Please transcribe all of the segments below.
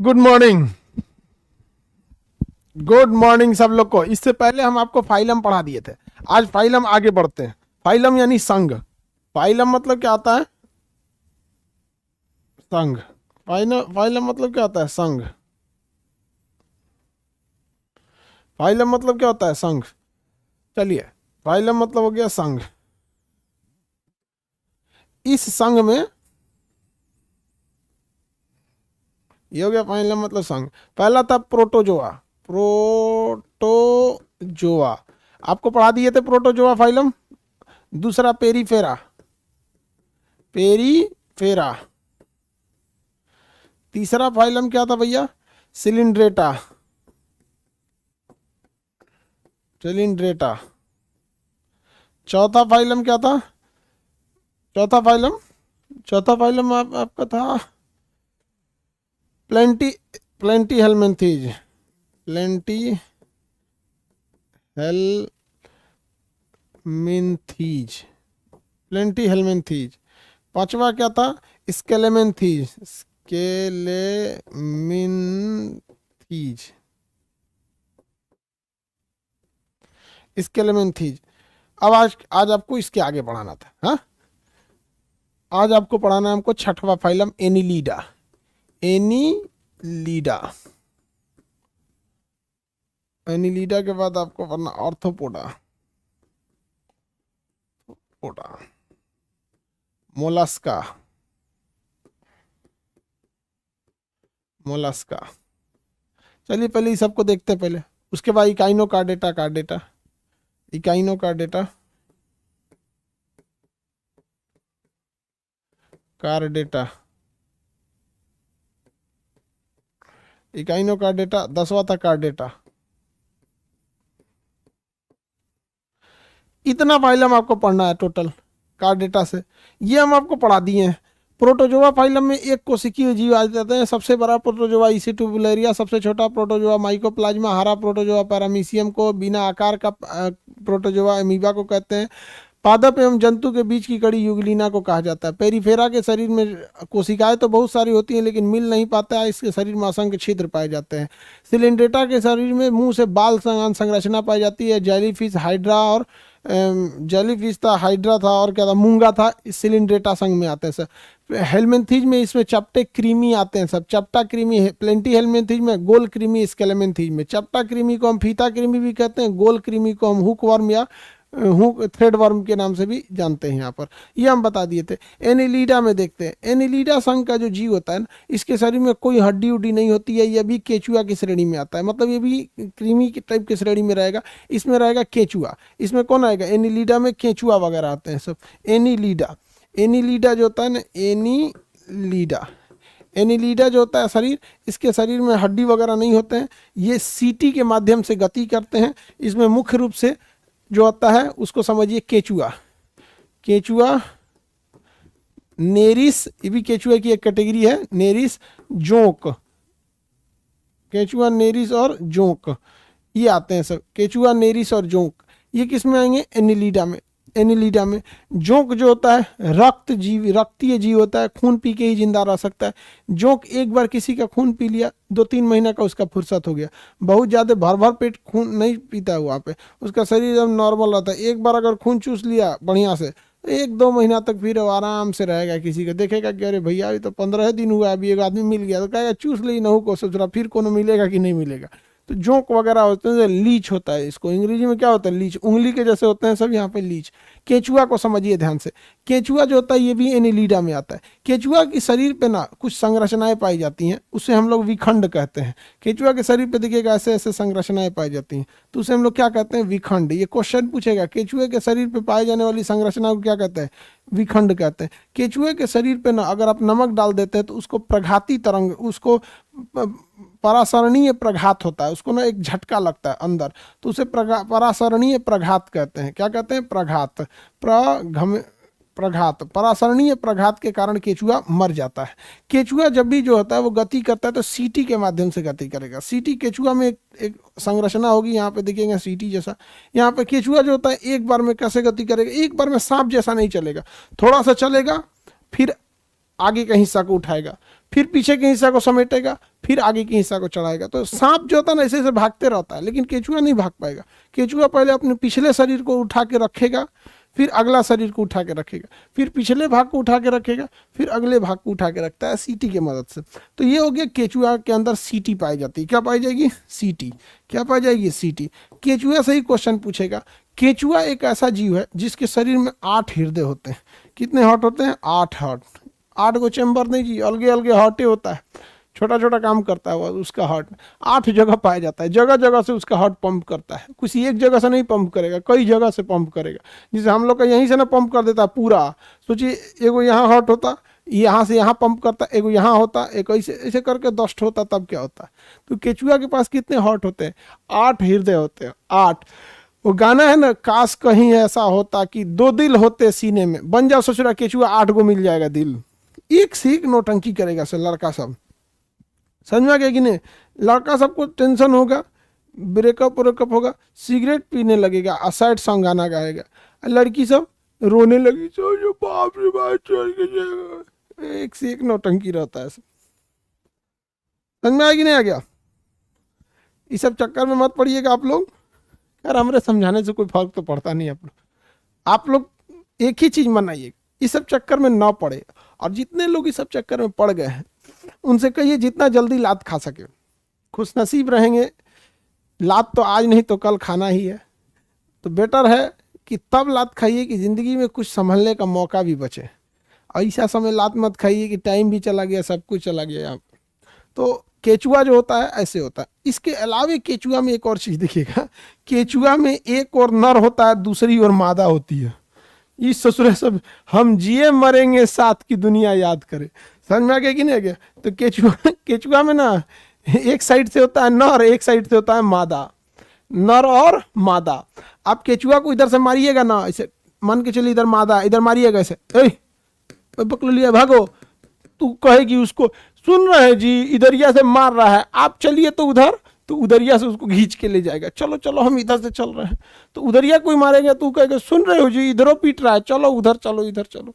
Good morning. Good morning सब लोग को। इससे पहले हम आपको फाइलम पढ़ा दिए थे। आज फाइलम आगे बढ़ते हैं। फाइलम यानी संघ। फाइलम मतलब क्या आता है? संघ। फाइलम मतलब क्या होता है? संघ। फाइलम मतलब क्या होता है? संघ। चलिए, फाइलम मतलब हो गया संघ। इस संघ में ये हो गया फाइलम मतलब संघ। पहला था प्रोटोजोआ। प्रोटोजोआ आपको पढ़ा दिए थे प्रोटोजोआ फाइलम। दूसरा पेरीफेरा। पेरीफेरा। तीसरा फाइलम क्या था भैया? सिलिंड्रेटा। सिलिंड्रेटा। चौथा फाइलम क्या था? चौथा फाइलम चौथा फाइलम आपका था plenty plenty helminths. Plenty helminths. Plenty helminths. पांचवा क्या था? स्केलेमेंथीज। स्केलेमिंथीज। स्केलेमेंथीज। अब आज आज आपको इसके आगे बढ़ाना था। हाँ, आज आपको पढ़ाना है हमको छठवां फाइलम एनिलीडा। एनिलीडा। एनिलीडा के बाद आपको पढ़ना ऑर्थोपोडा। पोडा। मोलस्का। मोलस्का। चलिए पहले इस सबको देखते हैं पहले। उसके बाद echino chordata. Chordata. Echino chordata. Chordata. Echino chordata 10वां था कार्डेटा। इतना फाइलम आपको पढ़ना है टोटल कार्डेटा से। ये हम आपको पढ़ा दिए हैं। प्रोटोजोआ फाइलम में एक कोशिकीय जीव आ जाते हैं। सबसे बड़ा प्रोटोजोआ इसिटुबुलेरिया, सबसे छोटा प्रोटोजोआ माइकोप्लाज्मा, हरा प्रोटोजोआ पैरामीशियम को, बिना आकार का प्रोटोजोआ अमीबा को कहते हैं। पादप एवं जंतु के बीच की कड़ी यूग्लिना को कहा जाता है। पेरिफेरा के शरीर में कोशिकाएं तो बहुत सारी होती हैं लेकिन मिल नहीं पाता है। इसके शरीर में असंख्य छिद्र पाए जाते हैं। सिलिंड्रेटा के शरीर में मुंह से बाल संरचना पाई जाती है। जेलीफिश हाइड्रा और जेलीफिश था, हाइड्रा था और क्या था, मूंगा था, इस सिलिंड्रेटा संघ में आते हैं सर। हेलमेंथीज में इसमें चपटे कृमि आते हैं सब। चपटा कृमि प्लेंटी हेलमेंथीज में, गोल कृमि स्केलेमेंथीज में। चपटा कृमि को हम फीता कृमि भी कहते हैं, गोल कृमि को हम हुक वर्म या हुक थ्रेड वर्म के नाम से भी जानते हैं। यहाँ पर ये हम बता दिए थे। एनिलीडा में देखते हैं। एनिलीडा संघ का जो जीव होता है ना, इसके शरीर में कोई हड्डी उड्डी नहीं होती है। ये भी केचुआ की श्रेणी में आता है, मतलब ये भी कृमि के टाइप की श्रेणी में रहेगा। इसमें रहेगा केचुआ। इसमें कौन आएगा? एनिलीडा में केचुआ वगैरह आते हैं सब। एनिलीडा। एनिलीडा जो होता है ना, एनिलीडा। एनिलीडा जो होता है शरीर, इसके शरीर में हड्डी वगैरह नहीं होते हैं। ये सीटी के माध्यम से गति करते हैं। इसमें मुख्य रूप से जो आता है उसको समझिए केचुआ। केचुआ, नेरिस, ये भी केचुआ की एक कैटेगरी है। नेरिस, जोंक। केचुआ, नेरिस और जोंक ये आते हैं सब। केचुआ, नेरिस और जोंक ये किस में आएंगे? एनिलीडा में। एनिलीडा में जोंक जो होता है रक्तीय जीव होता है। खून पी के ही जिंदा रह सकता है। जोंक एक बार किसी का खून पी लिया, 2-3 महीना का उसका फुर्सत हो गया। बहुत ज़्यादा भर भर पेट खून नहीं पीता है वहाँ पे, उसका शरीर एकदम नॉर्मल रहता है। एक बार अगर खून चूस लिया बढ़िया से, 1-2 महीना तक फिर आराम से रहेगा। किसी का देखेगा कि अरे भैया अभी तो 15 दिन हुआ, अभी एक आदमी मिल गया, तो कहेगा चूस ली नहू को, सोच रहा फिर कोनो मिलेगा कि नहीं मिलेगा। तो जोंक वगैरह होते हैं। लीच होता है, इसको अंग्रेजी में क्या होता है? लीच। उंगली के जैसे होते हैं सब यहाँ पे लीच। केचुआ को समझिए ध्यान से। केचुआ जो होता है ये भी एनिलीडा में आता है। केचुआ के शरीर पे ना कुछ संरचनाएं पाई जाती हैं, उसे हम लोग विखंड कहते हैं। केचुआ के शरीर पे देखिएगा ऐसे ऐसे संरचनाएं पाई जाती हैं, तो उसे हम लोग क्या कहते हैं? विखंड। ये क्वेश्चन पूछेगा, केचुए के शरीर पे पाई जाने वाली संरचना को क्या कहते हैं? विखंड कहते हैं। केचुए के शरीर पे ना अगर आप नमक डाल देते हैं तो उसको प्रघाती तरंग, उसको परासरणीय प्रघात होता है, उसको ना एक झटका लगता है अंदर, तो उसे परासरणीय प्रघात कहते हैं। क्या कहते हैं? प्रघात। प्रघात, परासरणीय प्रघात के कारण केचुआ मर जाता है। केचुआ जब भी जो होता है वो गति करता है तो सीटी के माध्यम से गति करेगा। सीटी केचुआ में एक संरचना होगी, यहाँ पे देखिएगा सीटी जैसा। यहाँ पे केचुआ जो होता है एक बार में कैसे गति करेगा? एक बार में सांप जैसा नहीं चलेगा, थोड़ा सा चलेगा, फिर आगे का हिस्सा को उठाएगा, फिर पीछे के हिस्सा को समेटेगा, फिर आगे के हिस्सा को चढ़ाएगा। तो सांप जो होता है ना ऐसे ऐसे भागते रहता है, लेकिन केचुआ नहीं भाग पाएगा। केचुआ पहले अपने पिछले शरीर को उठा के रखेगा, फिर अगला शरीर को उठा के रखेगा, फिर पिछले भाग को उठा के रखेगा, फिर अगले भाग को उठा के रखता है सीटी की मदद से। तो ये हो गया केचुआ के अंदर सीटी पाई जाती है। क्या पाई जाएगी? सीटी। क्या पाई जाएगी? सीटी। केचुआ से ही क्वेश्चन पूछेगा। केचुआ एक ऐसा जीव है जिसके शरीर में 8 हृदय होते हैं। कितने हार्ट होते हैं? 8 हार्ट। 8 को चैम्बर नहीं जी, अलगे अलगे हार्टे होता है, छोटा छोटा काम करता है वो उसका हार्ट। 8 जगह पाया जाता है, जगह जगह से उसका हार्ट पंप करता है। किसी एक जगह से नहीं पंप करेगा, कई जगह से पंप करेगा। जैसे हम लोग का यहीं से ना पंप कर देता है पूरा। सोचिए एगो यहाँ हार्ट होता, यहाँ से यहाँ पंप करता, एगो यहाँ होता, एक ऐसे ऐसे करके 10 होता, तब क्या होता। तो केचुआ के पास कितने हार्ट होते हैं? 8 हृदय होते हैं। 8। वो गाना है ना, काश कहीं ऐसा होता कि 2 दिल होते सीने में, बन जाओ ससुरा केचुआ 8 को मिल जाएगा दिल। एक से एक नौटंकी करेगा से लड़का सब। समझ में आ गया कि नहीं? लड़का सबको टेंशन होगा, ब्रेकअप होगा, सिगरेट पीने लगेगा, असैड सॉन्ग गाना गाएगा। लड़की सब रोने लगी, जो बाप रे बाप चल गया। एक से एक नौटंकी रहता है। समझ में आया कि नहीं आ गया? इस सब चक्कर में मत पड़िएगा आप लोग। यार हमारे समझाने से कोई फर्क तो पड़ता नहीं। आप लोग एक ही चीज मनाइए, इस सब चक्कर में ना पड़े। और जितने लोग इस सब चक्कर में पड़ गए हैं उनसे कहिए जितना जल्दी लात खा सके। खुश नसीब रहेंगे। लात तो आज नहीं तो कल खाना ही है। तो बेटर है कि तब लात खाइए कि ज़िंदगी में कुछ संभलने का मौका भी बचे। ऐसा समय लात मत खाइए कि टाइम भी चला गया, सब कुछ चला गया। तो केचुआ जो होता है ऐसे होता है। इसके अलावे केचुआ में एक और चीज़ देखिएगा, केचुआ में एक और नर होता है, दूसरी ओर मादा होती है। इस ससुरे सब हम जिए मरेंगे साथ की दुनिया याद करे। समझ में आ गया कि नहीं आ गया? तो केचुआ में ना एक साइड से होता है नर, एक साइड से होता है मादा। नर और मादा। आप केचुआ को इधर से मारिएगा ना, ऐसे मान के चलिए इधर मादा, इधर मारिएगा ऐसे, पकड़ लिया भागो। तू कहेगी उसको, सुन रहे जी इधरिया से मार रहा है, आप चलिए तो उधर, तो उधरिया से उसको खींच के ले जाएगा। चलो चलो हम इधर से चल रहे हैं। तो उधरिया कोई मारेगा, तू कहेगा सुन रहे हो जी इधरों पीट रहा है, चलो उधर चलो, इधर चलो।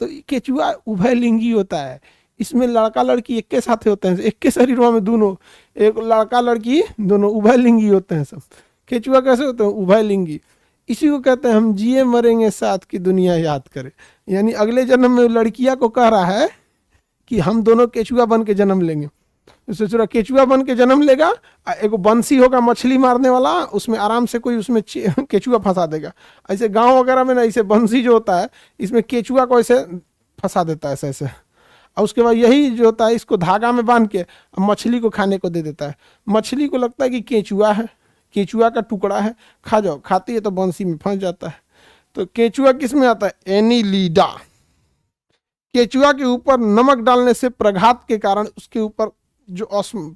तो केचुआ उभयलिंगी होता है। इसमें लड़का लड़की एक के साथ होते हैं, एक के शरीरों में दोनों, एक लड़का लड़की दोनों उभयलिंगी होते हैं सब। केचुआ कैसे होते हैं? उभयलिंगी। इसी को कहते हैं हम जिए मरेंगे साथ की दुनिया याद करे। यानी अगले जन्म में लड़किया को कह रहा है कि हम दोनों केचुआ बन के जन्म लेंगे। सोच रहा केचुआ बन के जन्म लेगा, एक बंसी होगा मछली मारने वाला, उसमें आराम से कोई उसमें केचुआ फंसा देगा। ऐसे गांव वगैरह में ना ऐसे बंसी जो होता है इसमें केचुआ को ऐसे फंसा देता है ऐसे ऐसे, और उसके बाद यही जो होता है इसको धागा में बांध के मछली को खाने को दे देता है। मछली को लगता है कि केचुआ है, केचुआ का टुकड़ा है, खा जाओ। खाती है तो बंसी में फंस जाता है। तो केचुआ किस में आता है? एनीलिडा। केचुआ के ऊपर नमक डालने से प्रघात के कारण उसके ऊपर जो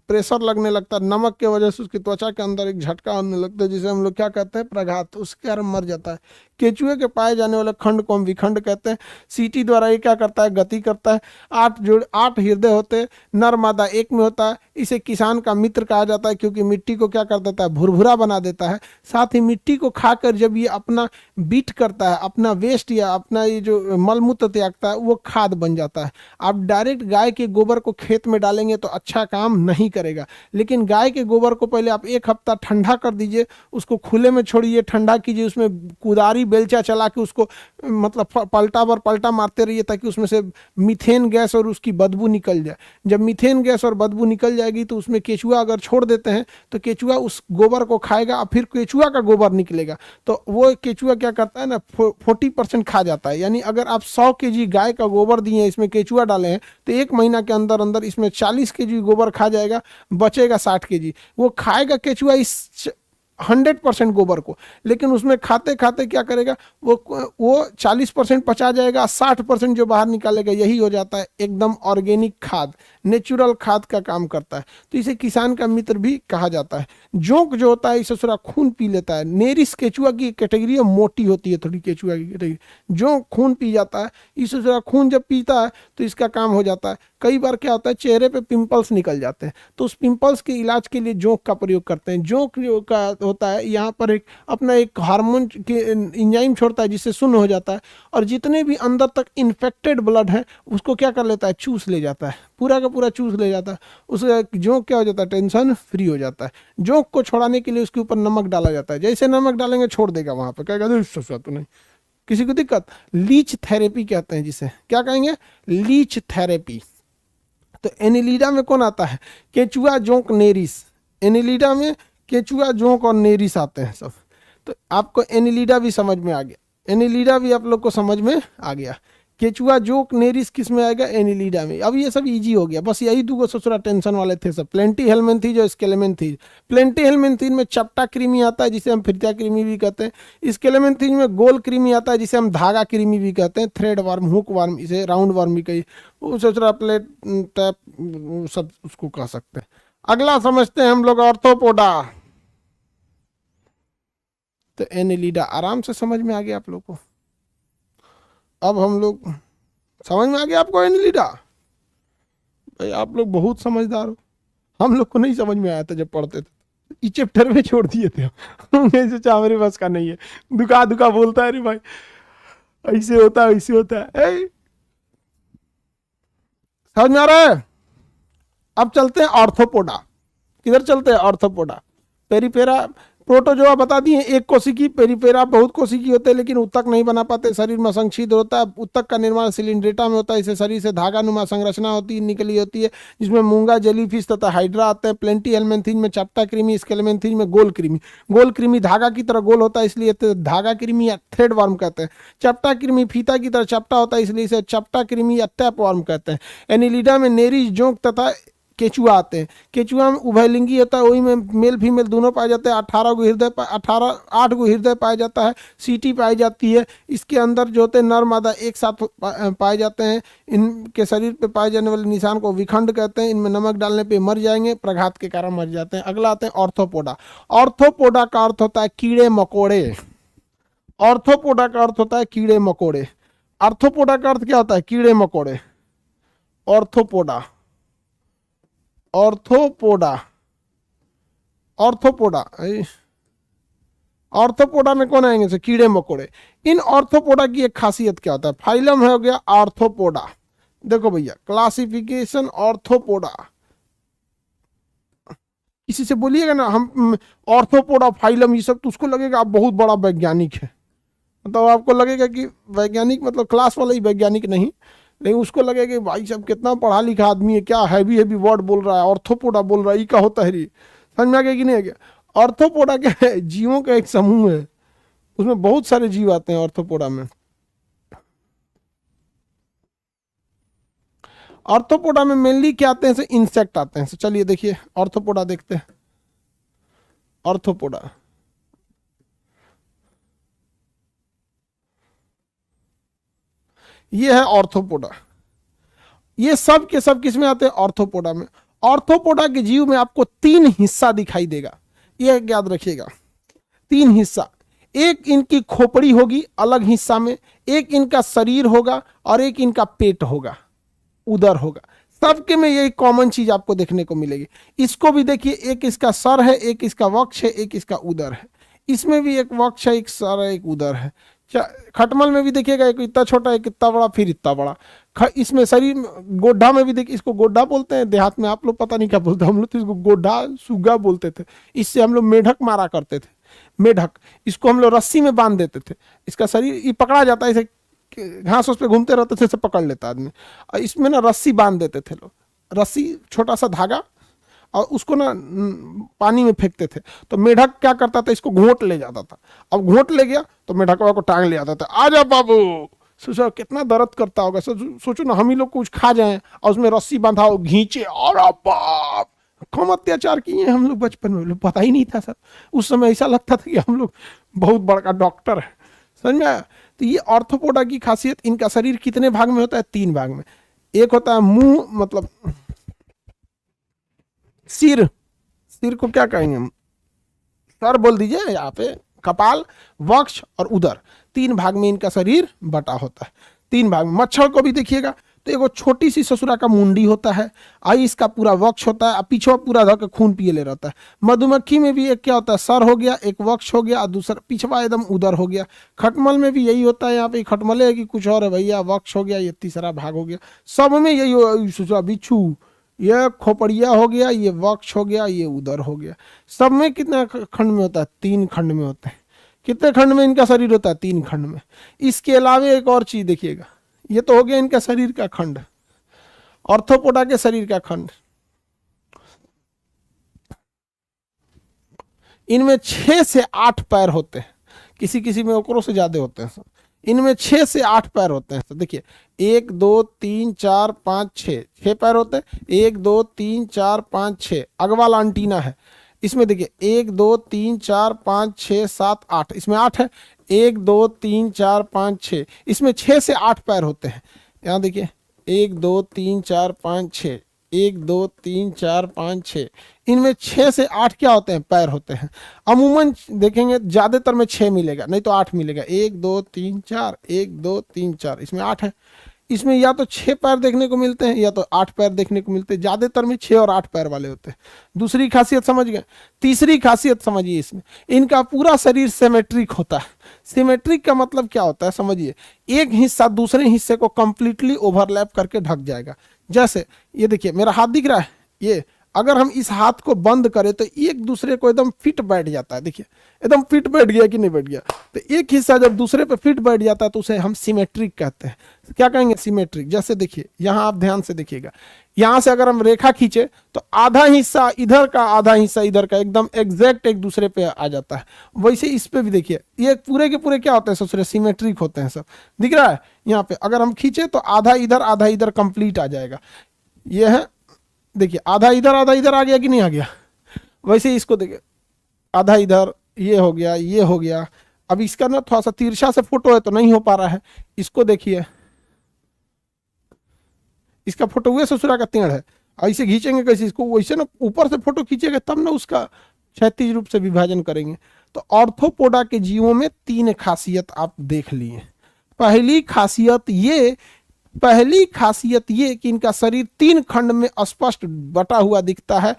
प्रेशर लगने लगता है, नमक के वजह से उसकी त्वचा के अंदर एक झटका होने लगता है, जिसे हम लोग क्या कहते हैं? प्रघात। उसके कारण मर जाता है। केचुए के पाए जाने वाले खंड को हम विखंड कहते हैं। सीटी द्वारा ये क्या करता है? गति करता है। 8 हृदय होते हैं, नर मादा एक में होता है। इसे किसान का मित्र कहा जाता है क्योंकि मिट्टी को क्या कर देता है? भुरभुरा बना देता है। साथ ही मिट्टी को खाकर जब ये अपना बीट करता है, अपना वेस्ट या अपना ये जो मलमूत्र त्यागता है, वो खाद बन जाता है। आप डायरेक्ट गाय के गोबर को खेत में डालेंगे तो अच्छा काम नहीं करेगा, लेकिन गाय के गोबर को पहले आप 1 हफ्ता ठंडा कर दीजिए, उसको खुले में छोड़िए, ठंडा कीजिए, उसमें कुदारी बेलचा चला के उसको मतलब पलटा मारते रहिए ताकि उसमें से मीथेन गैस और उसकी बदबू निकल जाए। जब मीथेन गैस और बदबू निकल जाएगी तो उसमें केचुआ अगर छोड़ देते हैं तो केचुआ उस गोबर को खाएगा और फिर केचुआ का गोबर निकलेगा। तो वो केचुआ क्या करता है ना, 40% खा जाता है। यानी अगर आप 100 kg गाय का गोबर दिए, इसमें केचुआ डाले हैं, तो 1 महीना के अंदर अंदर इसमें 40 kg गोबर खा जाएगा, बचेगा 60 kg। वो खाएगा केचुआ इस 100% गोबर को, लेकिन उसमें खाते खाते क्या करेगा? वो 40% पचा जाएगा, 60% जो बाहर निकालेगा, यही हो जाता है एकदम ऑर्गेनिक खाद, नेचुरल खाद का काम करता है। तो इसे किसान का मित्र भी कहा जाता है। जोंक जो होता है इसे थोड़ा खून पी लेता है। नेरिस केचुआ की कैटेगरी मोटी होती है थोड़ी, केचुआ की कैटेगरी। जोंक खून पी जाता है, इसे थोड़ा खून जब पीता है तो इसका काम हो जाता है। कई बार क्या होता है, चेहरे पे पिंपल्स निकल जाते हैं, तो उस पिंपल्स के इलाज के लिए जोंक का प्रयोग करते हैं। जोंक का होता है, यहाँ पर एक अपना एक हार्मोन के इंजाइम छोड़ता है जिससे शून्य हो जाता है, और जितने भी अंदर तक इन्फेक्टेड ब्लड है उसको क्या कर लेता है, चूस ले जाता है, पूरा का पूरा चूस ले जाता है। उसका जोंक क्या हो जाता है, टेंशन फ्री हो जाता है। जोंक को छोड़ाने के लिए उसके ऊपर नमक डाला जाता है, जैसे नमक डालेंगे छोड़ देगा, वहाँ पर कहेगा तो नहीं, किसी को दिक्कत। लीच थेरेपी कहते हैं जिसे, क्या कहेंगे, लीच थेरेपी। तो एनिलीडा में कौन आता है, केचुआ, जोंक, नेरिस। एनिलीडा में केचुआ, जोंक और नेरिस आते हैं सब। तो आपको एनिलीडा भी समझ में आ गया, एनिलीडा भी आप लोग को समझ में आ गया। केचुआ, जोंक, नेरिस किस में आएगा, एनिलीडा में। अब ये सब इजी हो गया, बस यही दो ससुरा टेंशन वाले थे सब, प्लेंटी हेलमिन्थीज और स्केलेमेंथीज। प्लेंटी हेलमिन्थीज में चपटा कृमि आता है जिसे हम फिरतिया कृमि भी कहते हैं। स्केलेमेंथीज में गोल कृमि आता है जिसे हम धागा कृमि भी कहते हैं, थ्रेड वर्म, हुक वर्म, इसे राउंड वर्म भी कही, वो ससुरा प्लेट टैप सब उसको कह सकते हैं। अगला समझते हैं हम लोग ऑर्थोपोडा। तो एनिलीडा आराम से समझ में आ गया आप लोग को। अब हम लोग समझ में आ गया आपको एनिलीडा, भाई आप लोग बहुत समझदार हो, हम लोग को नहीं समझ में आया था जब पढ़ते थे, इस चैप्टर में छोड़ दिए थे हमने सोचा मेरे बस का नहीं है, दुका दुका बोलता है, अरे भाई ऐसे होता है वैसे होता है। समझ में आ रहा है। अब चलते हैं ऑर्थोपोडा। किधर चलते हैं, ऑर्थोपोडा। पेरिफेरा, प्रोटोजोआ बता दिए एक कोशिकी, पेरिफेरा बहुत कोशिकी होते हैं लेकिन उत्तक नहीं बना पाते, शरीर में असंग होता है। उत्तक का निर्माण सिलिंड्रेटा में होता है, इसे शरीर से धागा नुमा संरचना होती है, निकली होती है, जिसमें मूंगा, जेलीफिश तथा हाइड्रा आते हैं। प्लेंटी हेलमिन्थीज में चपटा कृमि, स्केलेमेंथीज में गोल कृमि। गोल कृमि धागा की तरह गोल होता है इसलिए धागा कृमि या थ्रेड वर्म कहते हैं। चपटा कृमि फीता की तरह चपटा होता है इसलिए इसे चपटा कृमि या टैप वर्म कहते हैं। एनिलीडा में नेरिस, जोंक तथा केचुआ आते हैं। केचुआ में उभयलिंगी होता है, वही में मेल फीमेल दोनों पाए जाते हैं। 8 गो हृदय पाया जाता है, सीटी पाई जाती है। इसके अंदर जो होते हैं नर मादा एक साथ पाए जाते हैं। इनके शरीर पे पाए जाने वाले निशान को विखंड कहते हैं। इनमें नमक डालने पे मर जाएंगे, प्रघात के कारण मर जाते हैं। अगला आते हैं ऑर्थोपोडा। ऑर्थोपोडा का अर्थ होता है कीड़े मकोड़े। ऑर्थोपोडा का अर्थ होता है कीड़े मकोड़े। आर्थोपोडा का अर्थ क्या होता है, कीड़े मकोड़े। ऑर्थोपोडा, ऑर्थोपोडा, ऑर्थोपोडा, ऑर्थोपोडा में कौन आएंगे से, कीड़े मकोड़े। इन ऑर्थोपोडा की एक खासियत क्या होता है, फाइलम है हो गया आर्थोपोडा। देखो भैया क्लासिफिकेशन ऑर्थोपोडा, किसी से बोलिएगा ना हम ऑर्थोपोडा फाइलम ये सब, तो उसको लगेगा आप बहुत बड़ा वैज्ञानिक है, मतलब आपको लगेगा कि वैज्ञानिक मतलब क्लास वाला ही वैज्ञानिक नहीं, लेकिन उसको लगेगा कि भाई साहब कितना पढ़ा लिखा आदमी है, क्या हैवी हैवी वर्ड बोल रहा है, ऑर्थोपोडा बोल रहा है, ये क्या होता है रे। समझ में आ गया कि नहीं आ गया। ऑर्थोपोडा क्या है, जीवों का एक समूह है, उसमें बहुत सारे जीव आते हैं ऑर्थोपोडा में। ऑर्थोपोडा में मेनली क्या आते हैं, इंसेक्ट आते हैं। चलिए देखिए ऑर्थोपोडा देखते हैं। ऑर्थोपोडा ये है ऑर्थोपोडा, ये सब के सब किस में आते हैं, ऑर्थोपोडा में। ऑर्थोपोडा के जीव में आपको 3 हिस्सा दिखाई देगा, ये याद रखिएगा, 3 हिस्सा। एक इनकी खोपड़ी होगी अलग हिस्सा में, एक इनका शरीर होगा और एक इनका पेट होगा, उदर होगा। सबके में यही कॉमन चीज आपको देखने को मिलेगी। इसको भी देखिए, एक इसका सर है, एक इसका वक्ष है, एक इसका उदर है। इसमें भी एक वक्ष है, एक सर है, एक उदर है। खटमल में भी देखिएगा, एक इतना छोटा, एक इतना बड़ा, फिर इतना बड़ा। इसमें शरीर गोड्ढा में भी देखिए, इसको गोड्ढा बोलते हैं देहात में, आप लोग पता नहीं क्या बोलते, हम लोग तो इसको गोड्ढा सुगा बोलते थे। इससे हम लोग मेढक मारा करते थे, मेढक, इसको हम लोग रस्सी में बांध देते थे। इसका शरीर ये पकड़ा जाता है, इसे घास उस पे घूमते रहते थे, इसे पकड़ लेता आदमी। और इसमें ना रस्सी बांध देते थे लोग, रस्सी छोटा सा धागा, और उसको ना पानी में फेंकते थे। तो मेढक क्या करता था, इसको घोंट ले जाता था। अब घोंट ले गया तो मेढकवा को टांग ले आता था, आजा बाबू। सोचो कितना दर्द करता होगा। सोचो ना हम ही लोग कुछ खा जाएं और उसमें रस्सी बांधा घींचे, और बाप कम अत्याचार किए हम लोग बचपन में, पता ही नहीं था सर। उस समय ऐसा लगता था कि हम लोग बहुत बड़का डॉक्टर है, समझ में आया। तो ये ऑर्थोपोडा की खासियत, इनका शरीर कितने भाग में होता है, 3 भाग में। एक होता है मुंह, मतलब सिर, सिर को क्या कहेंगे हम, सर बोल दीजिए यहाँ पे, कपाल, वक्ष और उदर, 3 भाग में इनका शरीर बटा होता है, 3 भाग में। मच्छर को भी देखिएगा, तो एगो छोटी सी ससुरा का मुंडी होता है, आई इसका पूरा वक्ष होता है, पीछे पूरा धो के खून पिए ले रहता है। मधुमक्खी में भी एक क्या होता है, सर हो गया, एक वक्ष हो गया, दूसरा पिछवा एकदम उदर हो गया। खटमल में भी यही होता है, यहाँ पे खटमले है कि कुछ और है भैया, वक्ष हो गया, ये तीसरा भाग हो गया। सब में यही ससुरा, बिच्छू, ये खोपड़िया हो गया, ये वक्ष हो गया, ये उदर हो गया। सब में कितना खंड में होता है, 3 खंड में होते हैं। कितने खंड में इनका शरीर होता है, 3 खंड में। इसके अलावा एक और चीज देखिएगा, ये तो हो गया इनका शरीर का खंड, ऑर्थोपोडा के शरीर का खंड। इनमें 6 से 8 पैर होते हैं, किसी किसी में ओकरों से ज्यादा होते हैं। इनमें 6 से 8 पैर होते हैं। देखिए 1 2 3 4 5 6 पैर होते हैं। 1 2 3 4 5 6 अगवाल एंटीना है। इसमें देखिए 1 2 3 4 5 6 7 8, इसमें 8 है। 1 2 3 4 5 6, इसमें 6 से 8 पैर होते हैं। यहाँ देखिए 1 2 3 4 5 6, 1 2 3 4 5 6, इनमें 6 से 8 क्या होते हैं, पैर होते हैं। अमूमन देखेंगे ज्यादातर में 6 मिलेगा, नहीं तो 8 मिलेगा। 1 2 3 4, 1 2 3 4, इसमें 8 है। इसमें या तो 6 पैर देखने को मिलते हैं या तो 8 पैर देखने को मिलते हैं। ज्यादातर में 6 और 8 पैर वाले होते हैं। दूसरी खासियत समझ गए। तीसरी खासियत समझिए, इसमें इनका पूरा शरीर सिमेट्रिक होता है। सिमेट्रिक का मतलब क्या होता है समझिए, एक हिस्सा दूसरे हिस्से को कंप्लीटली ओवरलैप करके ढक जाएगा। जैसे ये देखिए मेरा हाथ दिख रहा है, ये अगर हम इस हाथ को बंद करें तो एक दूसरे को एकदम फिट बैठ जाता है। देखिए एकदम फिट बैठ गया कि नहीं बैठ गया। तो एक हिस्सा जब दूसरे पे फिट बैठ जाता है तो उसे हम सिमेट्रिक कहते हैं। क्या कहेंगे, सिमेट्रिक। जैसे देखिए यहाँ आप ध्यान से देखिएगा, यहाँ से अगर हम रेखा खींचे तो आधा हिस्सा इधर का, आधा हिस्सा इधर का, एकदम एग्जैक्ट एक दूसरे पे आ जाता है। वैसे इस पे भी देखिए, ये पूरे के पूरे क्या होते हैं ससुरे, सिमेट्रिक होते हैं। सब दिख रहा है। यहाँ पे अगर हम खींचे तो आधा इधर कंप्लीट आ जाएगा। ये है, देखिए आधा इधर आ गया कि नहीं आ गया। वैसे इसको देखिए, आधा इधर, ये हो गया, ये हो गया। अब इसका ना थोड़ा सा तिरछा से फोटो है तो नहीं हो पा रहा है। इसको देखिए, इसका फोटो हुए ससुरा का टेढ़ है। ऐसे खींचेंगे कैसे इसको, वैसे ना ऊपर से फोटो खींचेंगे तब ना उसका क्षैतिज रूप से विभाजन करेंगे। तो ऑर्थोपोडा के जीवों में 3 खासियत आप देख लिए। पहली खासियत ये कि इनका शरीर 3 खंड में स्पष्ट बटा हुआ दिखता है,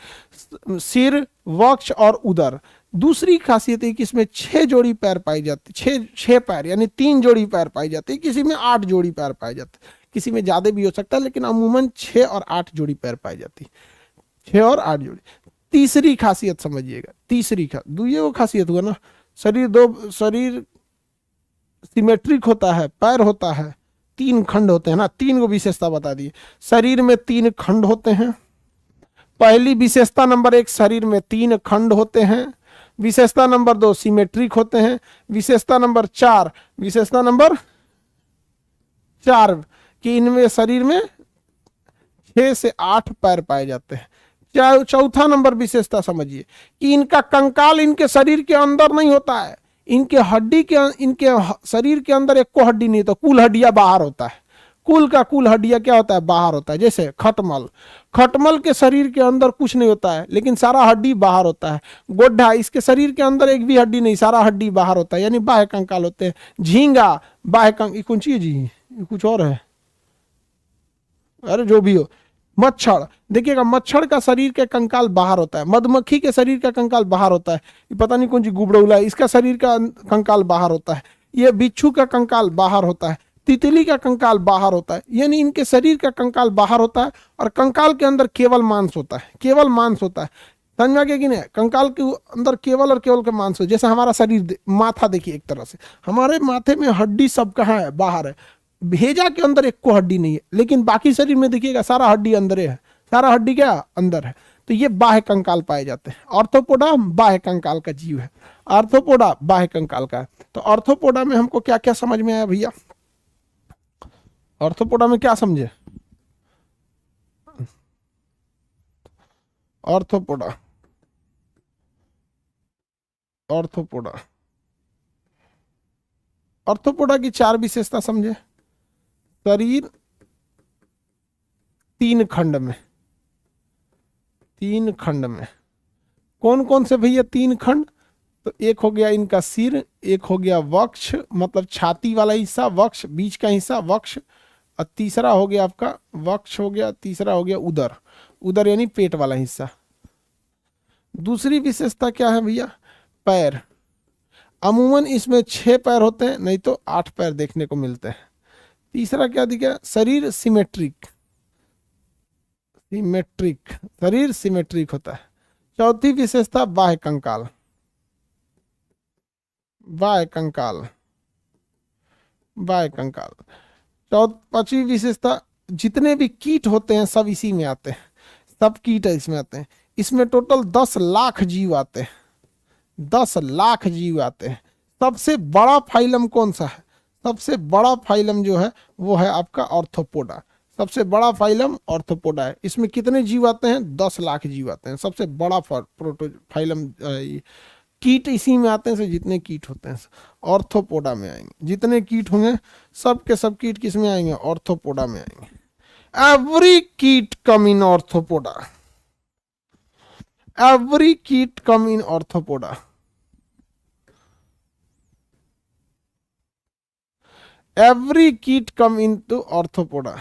सिर, वक्ष और उदर। दूसरी खासियत है कि इसमें 6 जोड़ी पैर पाई जाती, 6 पैर यानी 3 जोड़ी पैर पाई जाती है। किसी में 8 जोड़ी पैर पाए जाते, किसी में ज्यादा भी हो सकता है, लेकिन अमूमन 6 और 8 जोड़ी पैर पाई जाती, 6 और 8 जोड़ी। तीसरी खासियत समझिएगा, दुइये खासियत हुआ ना, शरीर सिमेट्रिक होता है, पैर होता है, 3 खंड होते हैं ना। 3 को विशेषता बता दी, शरीर में 3 खंड होते हैं। पहली विशेषता नंबर 1, शरीर में 3 खंड होते हैं। विशेषता नंबर 2, सिमेट्रिक होते हैं। विशेषता नंबर 4 कि इनमें शरीर में 6 से 8 पैर पाए जाते हैं। चौथा नंबर विशेषता समझिए कि इनका कंकाल इनके शरीर के अंदर नहीं होता है। इनके शरीर के अंदर एक को हड्डी नहीं होता, कुल हड्डियां बाहर होता है। कुल हड्डियां क्या होता है, बाहर होता है। जैसे खटमल के शरीर के अंदर कुछ नहीं होता है, लेकिन सारा हड्डी बाहर होता है। गोड्ढा, इसके शरीर के अंदर एक भी हड्डी नहीं, सारा हड्डी बाहर होता है, यानी बाह्य कंकाल होते हैं। झींगा बाह्य कंकाल, कौन चीज जी, कुछ और है, अरे जो भी हो। मच्छर, देखिएगा मच्छर का शरीर के कंकाल बाहर होता है। मधुमक्खी के शरीर का कंकाल बाहर होता है। ये पता नहीं कौन सी गुबड़ौला है, इसका शरीर का कंकाल बाहर होता है। ये बिच्छू का कंकाल बाहर होता है। तितली का कंकाल बाहर होता है। यानी इनके शरीर का कंकाल बाहर होता है और कंकाल के अंदर केवल मांस होता है। समझ में आ गया कि नहीं। कंकाल के अंदर केवल और केवल का मांस हो। जैसे हमारा शरीर, माथा देखिए, एक तरह से हमारे माथे में हड्डी सब कहाँ है, बाहर है। भेजा के अंदर एक को हड्डी नहीं है, लेकिन बाकी शरीर में देखिएगा सारा हड्डी अंदर है, सारा हड्डी क्या अंदर है। तो ये बाह्य कंकाल पाए जाते हैं। ऑर्थोपोडा बाह्य कंकाल का जीव है, ऑर्थोपोडा बाह्य कंकाल का है। तो ऑर्थोपोडा में हमको क्या क्या समझ में आया भैया, ऑर्थोपोडा में क्या समझे। ऑर्थोपोडा की 4 विशेषता समझे। शरीर 3 खंड में, कौन कौन से भैया 3 खंड, तो एक हो गया इनका सिर, एक हो गया वक्ष मतलब छाती वाला हिस्सा, वक्ष बीच का हिस्सा वक्ष, और तीसरा हो गया आपका वक्ष हो गया, तीसरा हो गया उदर, उदर यानी पेट वाला हिस्सा। दूसरी विशेषता क्या है भैया, पैर। अमूमन इसमें 6 पैर होते हैं, नहीं तो 8 पैर देखने को मिलते हैं। तीसरा क्या दिखा, शरीर सिमेट्रिक, सिमेट्रिक, शरीर सिमेट्रिक होता है। चौथी विशेषता बाह्य कंकाल, बाह्य कंकाल, बाह्य कंकाल। पांचवी विशेषता जितने भी कीट होते हैं सब इसी में आते हैं, सब कीट इसमें आते हैं। इसमें टोटल 10 लाख जीव आते हैं, 10 लाख जीव आते हैं। सबसे बड़ा फाइलम कौन सा है, सबसे बड़ा फाइलम जो है वो है आपका ऑर्थोपोडा, सबसे बड़ा फाइलम ऑर्थोपोडा है। इसमें कितने जीव आते हैं, 10 लाख जीव आते हैं। सबसे बड़ा प्रोटो फाइलम कीट इसी में आते हैं, से जितने कीट होते हैं ऑर्थोपोडा में आएंगे। जितने कीट होंगे सब के सब कीट किस में आएंगे, ऑर्थोपोडा में आएंगे। एवरी कीट कम इन ऑर्थोपोडा, एवरी कीट कम इन ऑर्थोपोडा, एवरी कीट कम इन टू ऑर्थोपोडा।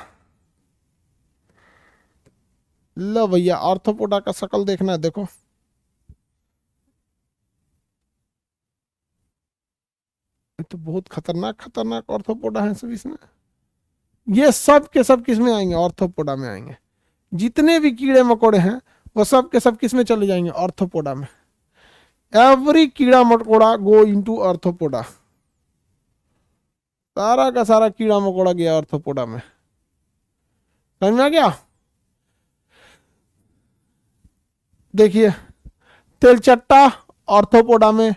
लो भैया ऑर्थोपोडा का शकल देखना है, देखो तो बहुत खतरनाक खतरनाक ऑर्थोपोडा है सब इसमें। ये सब के सब किस में आएंगे, ऑर्थोपोडा में आएंगे। जितने भी कीड़े मकोड़े हैं वो सब के सब किस में चले जाएंगे, ऑर्थोपोडा में। एवरी कीड़ा मकोड़ा गो इनटू ऑर्थोपोडा, सारा का सारा कीड़ा मकोड़ा गया ऑर्थोपोडा में। समझ में आ गया। देखिए तेलचट्टा ऑर्थोपोडा में,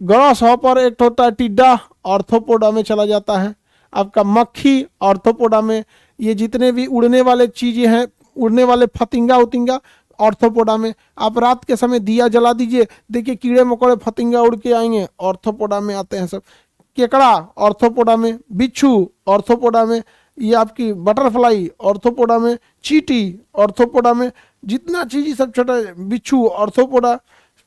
ग्रॉस हॉपर एक होता है टिड्डा, ऑर्थोपोडा में चला जाता है। आपका मक्खी ऑर्थोपोडा में, ये जितने भी उड़ने वाले चीजें हैं, उड़ने वाले फतिंगा उतिंगा ऑर्थोपोडा में। आप रात के समय दिया जला दीजिए, देखिए कीड़े मकोड़े फतिंगा उड़ के आएंगे, ऑर्थोपोडा में आते हैं सब। केकड़ा ऑर्थोपोडा में, बिच्छू ऑर्थोपोडा में, ये आपकी बटरफ्लाई ऑर्थोपोडा में, चींटी ऑर्थोपोडा में, जितना चीज सब छोटा बिच्छू ऑर्थोपोडा,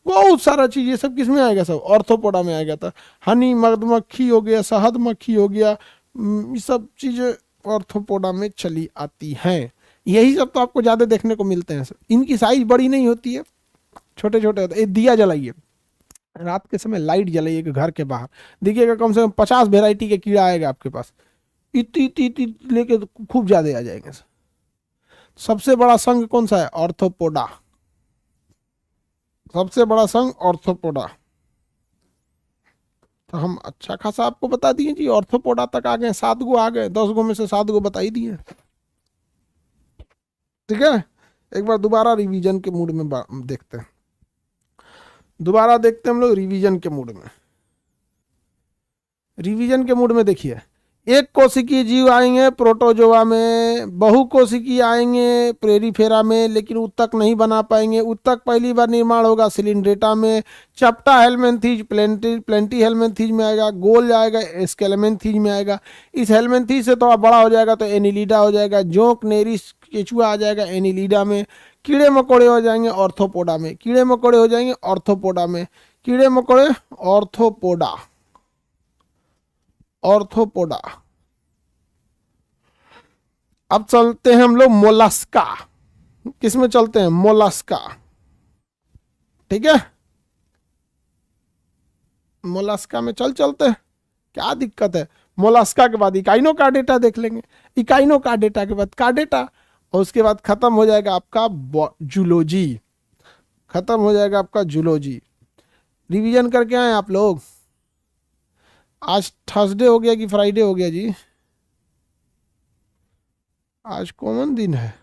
बहुत सारा चीज ये सब किस में आएगा, सब ऑर्थोपोडा में आएगा। था हनी मधुमक्खी हो गया, शहद मक्खी हो गया, ये सब चीजें ऑर्थोपोडा में चली आती हैं। यही सब तो आपको ज्यादा देखने को मिलते हैं। इनकी साइज बड़ी नहीं होती है, छोटे छोटे होते हैं। दिया जलाइए रात के समय, लाइट जलाइए घर के बाहर, देखिएगा कम से कम 50 वेराइटी के कीड़ा आएगा आपके पास, इतनी इतनी लेके खूब ज्यादा आ जाएंगे। सबसे बड़ा संघ कौन सा है, ऑर्थोपोडा, सबसे बड़ा संघ ऑर्थोपोडा। तो हम अच्छा खासा आपको बता दिए जी, ऑर्थोपोडा तक आ गए, 7 गो आ गए, 10 गो में से 7 गो बता ही दिए। ठीक है, एक बार दोबारा रिवीजन के मूड में देखते हैं, दोबारा देखते हैं हम लोग रिवीजन के मूड में। रिवीजन के मूड में देखिए, एक कोशिकीय जीव आएंगे प्रोटोजोआ में, बहुकोशिकीय आएंगे प्रेरीफेरा में, लेकिन उत्तक नहीं बना पाएंगे। उत्तक पहली बार निर्माण होगा सिलिंड्रेटा में। चप्टा हेलमेंथीज प्लेंटी हेलमेंथीज में आएगा, गोल आएगा स्केलेमेंथीज में आएगा। इस हेलमेंथीज से थोड़ा बड़ा हो जाएगा तो एनिलीडा हो जाएगा। जोंक नेरिस केचुआ आ जाएगा एनिलीडा में। कीड़े मकोड़े हो जाएंगे ऑर्थोपोडा में, कीड़े मकोड़े हो जाएंगे ऑर्थोपोडा में, कीड़े मकोड़े ऑर्थोपोडा, ऑर्थोपोडा। अब चलते हैं हम लोग मोलस्का, किस में चलते हैं, मोलस्का। ठीक है, मोलस्का में चलते हैं, क्या दिक्कत है। मोलस्का के बाद इकाइनोकार्डेटा देख लेंगे, इकाइनोकार्डेटा के बाद कार्डेटा, और उसके बाद खत्म हो जाएगा आपका जूलॉजी, खत्म हो जाएगा आपका जूलॉजी। रिवीजन करके आए आप लोग। आज थर्सडे हो गया कि फ्राइडे हो गया जी, आज कॉमन दिन है,